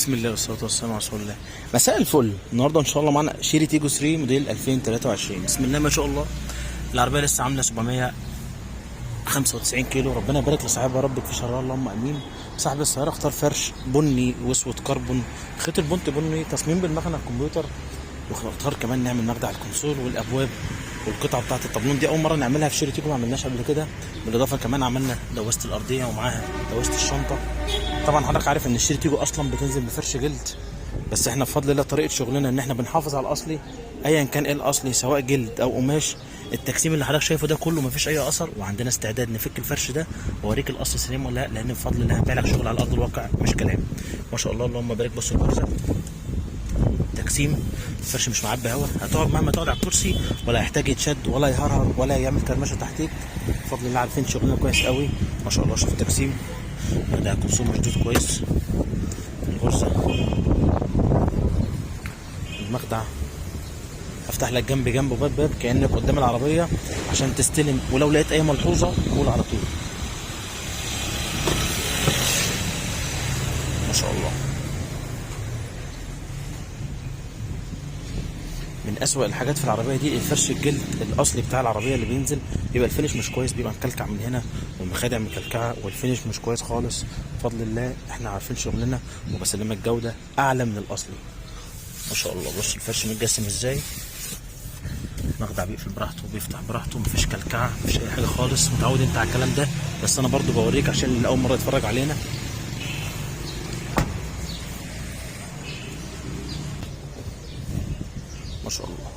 بسم الله والصلاة والسلام على رسول الله. مساء الفل. النهارده ان شاء الله معانا شيري تيجو 3 موديل 2023. بسم الله ما شاء الله. العربية لسه عاملة 795 كيلو. ربنا يبارك لصاحبها يا رب في شرها اللهم امين. صاحب السيارة اختار فرش بني واسود كربون، خيط البنط بني، تصميم بالمكنة الكمبيوتر، واختار كمان نعمل مخدع الكونسول والابواب والقطعه بتاعه الطابلون دي اول مره نعملها في شيري تيجو، ما عملناش قبل كده. بالاضافه كمان عملنا دواسه الارضيه ومعاها دواسه الشنطه. طبعا حضرتك عارف ان الشيري تيجو اصلا بتنزل بفرش جلد، بس احنا بفضل الله طريقه شغلنا ان احنا بنحافظ على الاصلي ايا كان ايه الاصلي، سواء جلد او قماش. التجسيم اللي حضرتك شايفه ده كله مفيش اي اثر، وعندنا استعداد نفك الفرش ده واوريك الاصل سليم ولا لا، لان بفضل الله هبيع لك شغل على ارض الواقع مش كلام. ما شاء الله اللهم بارك. بص الكرسي تجسيم، الفرش مش معبي هوا، هتقعد مهما تقعد على الكرسي ولا يحتاج يتشد ولا يهرهر ولا يعمل كرمشه تحتيك. بفضل الله عارفين شغلنا كويس قوي ما شاء الله. شوف التجسيم ده كونسول مشدود كويس، الغرزه، المخدع. افتح لك جنب جنب وباب باب كانك قدام العربيه عشان تستلم، ولو لقيت اي ملحوظه قول على طول. ما شاء الله. من اسوأ الحاجات في العربيه دي الفرش الجلد الاصلي بتاع العربيه اللي بينزل، بيبقى الفينش مش كويس، بيبقى مكلكع من هنا والمخادع مكلكعه والفينش مش كويس خالص. بفضل الله احنا عارفين شغلنا وبسلمك جوده اعلى من الاصلي ما شاء الله. بص الفرش متجسم ازاي، مخدع بيقفل براحته وبيفتح براحته، مفيش كلكعه مفيش اي حاجه خالص. متعود انت على الكلام ده، بس انا برضو بوريك عشان اللي اول مره يتفرج علينا. ما شاء الله.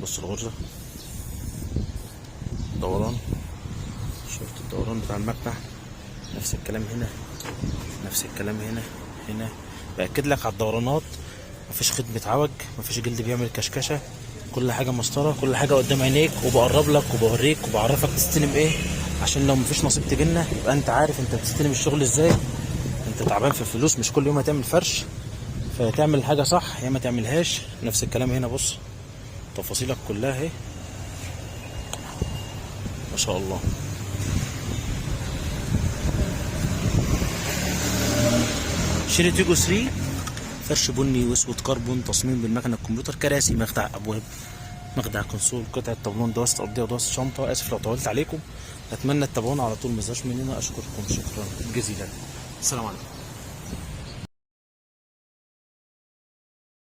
بص الغرزة، دوران، شفت الدوران بتاع المكنة، نفس الكلام هنا، نفس الكلام هنا. هنا بأكد لك على الدورانات، مفيش خيط بيتعوج، مفيش جلد بيعمل كشكشة، كل حاجة مسطرة، كل حاجة قدام عينيك، وبقرب لك وبوريك وبعرفك تستلم ايه، عشان لو مفيش نصيب تجينا يبقى انت عارف انت بتستلم الشغل ازاي. انت تعبان في الفلوس، مش كل يوم هتعمل فرش، فتعمل حاجة صح يا ما تعملهاش. نفس الكلام هنا، بص تفاصيلك كلها اهي ما شاء الله. شيري تيجو 3 فرش بني واسود كربون، تصميم بالمكنه الكمبيوتر، كراسي، مخدع ابواب، مخدع كونسول، قطعه طابلون، دواسه ارضيه ودواسه شنطه. اسف لو طولت عليكم، اتمنى تتابعونا على طول، ما تزهقوش مننا. اشكركم شكرا جزيلا. السلام عليكم.